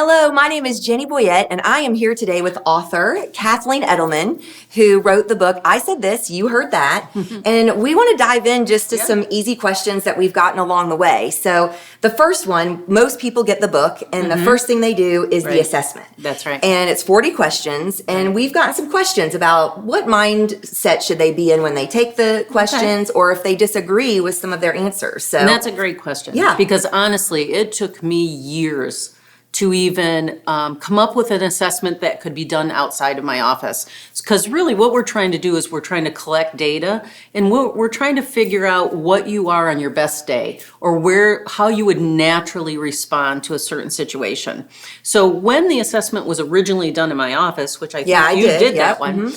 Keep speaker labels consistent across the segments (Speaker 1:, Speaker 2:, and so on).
Speaker 1: Hello, my name is Jenny Boyette, and I am here today with author Kathleen Edelman, who wrote the book, I Said This, You Heard That. And we want to dive in just to some easy questions that we've gotten along the way. So the first one, most people get the book, and the first thing they do is the assessment.
Speaker 2: That's right.
Speaker 1: And it's 40 questions, and we've gotten some questions about what mindset should they be in when they take the questions, or if they disagree with some of their answers. So
Speaker 2: And that's a great question.
Speaker 1: Yeah.
Speaker 2: Because honestly, it took me years to even come up with an assessment that could be done outside of my office. Because really what we're trying to do is we're trying to collect data, and we're trying to figure out what you are on your best day, or how you would naturally respond to a certain situation. So when the assessment was originally done in my office, which I think you did that one,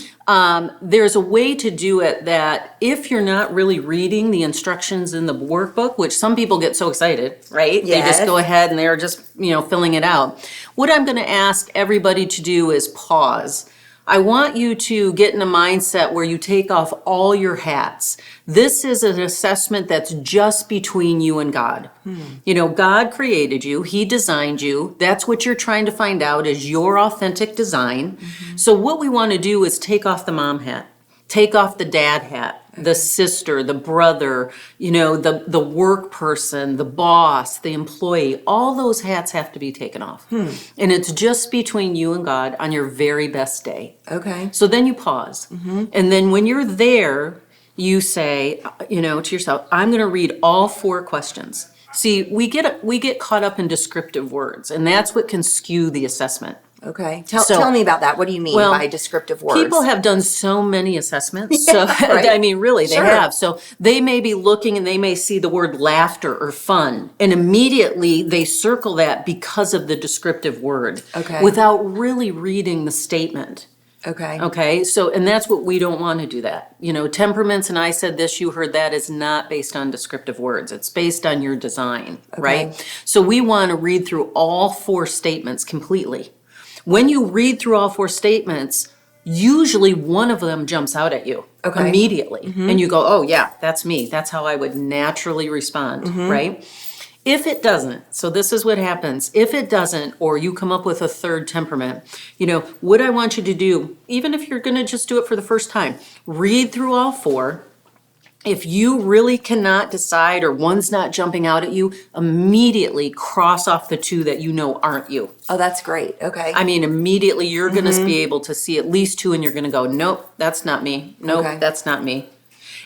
Speaker 2: there's a way to do it that if you're not really reading the instructions in the workbook, which some people get so excited, right? They just go ahead and they're just, filling it out. What I'm going to ask everybody to do is pause. I want you to get in a mindset where you take off all your hats. This is an assessment that's just between you and God. God created you. He designed you. That's what you're trying to find out is your authentic design. So what we want to do is take off the mom hat, take off the dad hat, the sister, the brother, the work person, the boss, the employee. All those hats have to be taken off. And it's just between you and God on your very best day.
Speaker 1: Okay.
Speaker 2: So then you pause. And then when you're there, you say, to yourself, I'm going to read all 4 questions. See, we get caught up in descriptive words, and that's what can skew the assessment.
Speaker 1: Okay. Tell me about that. What do you mean by descriptive words?
Speaker 2: People have done so many assessments. So, I mean, really, they have. So they may be looking and they may see the word laughter or fun, and immediately they circle that because of the descriptive word without really reading the statement. Okay. So, and that's what we don't want to do that. Temperaments and I Said This, You Heard That is not based on descriptive words. It's based on your design, right? So we want to read through all 4 statements completely. When you read through all 4 statements, usually one of them jumps out at you immediately. And you go, oh yeah, that's me. That's how I would naturally respond, right? If it doesn't, so this is what happens. If it doesn't, or you come up with a third temperament, what I want you to do, even if you're going to just do it for the first time, read through all 4. If you really cannot decide or one's not jumping out at you, immediately cross off the 2 that aren't you.
Speaker 1: Oh, that's great. Okay.
Speaker 2: I mean, immediately you're going to be able to see at least 2 and you're going to go, nope, that's not me. Nope, that's not me.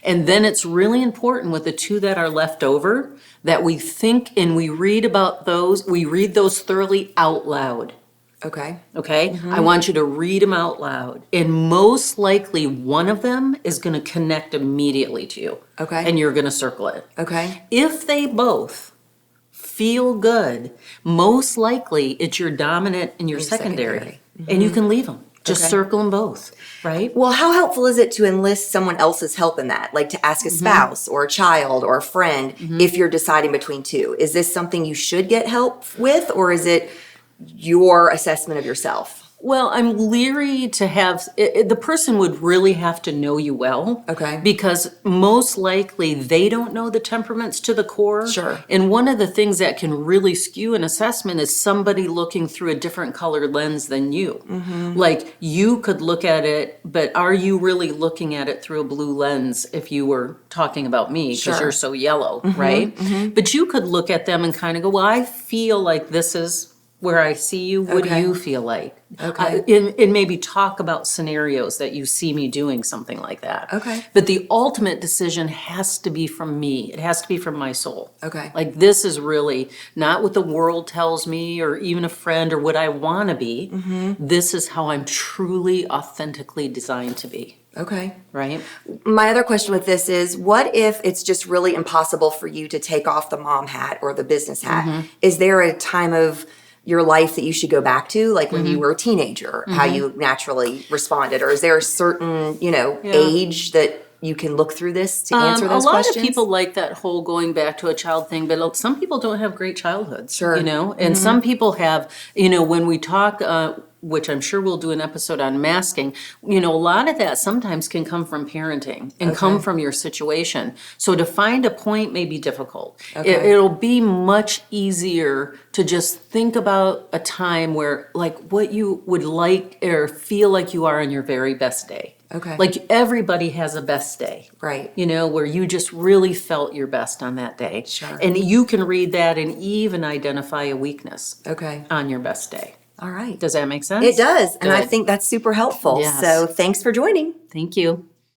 Speaker 2: And then it's really important with the 2 that are left over that we think and we read about those, we read those thoroughly out loud.
Speaker 1: Okay.
Speaker 2: I want you to read them out loud. And most likely one of them is going to connect immediately to you. And you're going to circle it. If they both feel good, most likely it's your dominant and your secondary. And you can leave them. Just circle them both, right?
Speaker 1: Well, how helpful is it to enlist someone else's help in that? Like to ask a spouse or a child or a friend if you're deciding between 2? Is this something you should get help with, or is it your assessment of yourself?
Speaker 2: Well, I'm leery to have, the person would really have to know you well. Because most likely they don't know the temperaments to the core. And one of the things that can really skew an assessment is somebody looking through a different colored lens than you. Like you could look at it, but are you really looking at it through a blue lens if you were talking about me because you're so yellow, right? But you could look at them and kind of go, well, I feel like this is where I see you. What do you feel like? And maybe talk about scenarios that you see me doing something like that. But the ultimate decision has to be from me. It has to be from my soul. Like this is really not what the world tells me or even a friend or what I want to be. This is how I'm truly, authentically designed to be. Right?
Speaker 1: My other question with this is, what if it's just really impossible for you to take off the mom hat or the business hat? Is there a time of your life that you should go back to, like when you were a teenager, how you naturally responded? Or is there a certain, age that you can look through this to answer those questions?
Speaker 2: A lot of people like that whole going back to a child thing, but some people don't have great childhoods, and some people have, when we talk which I'm sure we'll do an episode on masking, a lot of that sometimes can come from parenting and come from your situation. So to find a point may be difficult. It'll be much easier to just think about a time where, like, what you would like or feel like you are on your very best day.
Speaker 1: Okay.
Speaker 2: Like everybody has a best day.
Speaker 1: Right.
Speaker 2: Where you just really felt your best on that day.
Speaker 1: Sure.
Speaker 2: And you can read that and even identify a weakness on your best day.
Speaker 1: All right.
Speaker 2: Does that make sense?
Speaker 1: It does. And I
Speaker 2: Good.
Speaker 1: think that's super helpful.
Speaker 2: Yes.
Speaker 1: So thanks for joining.
Speaker 2: Thank you.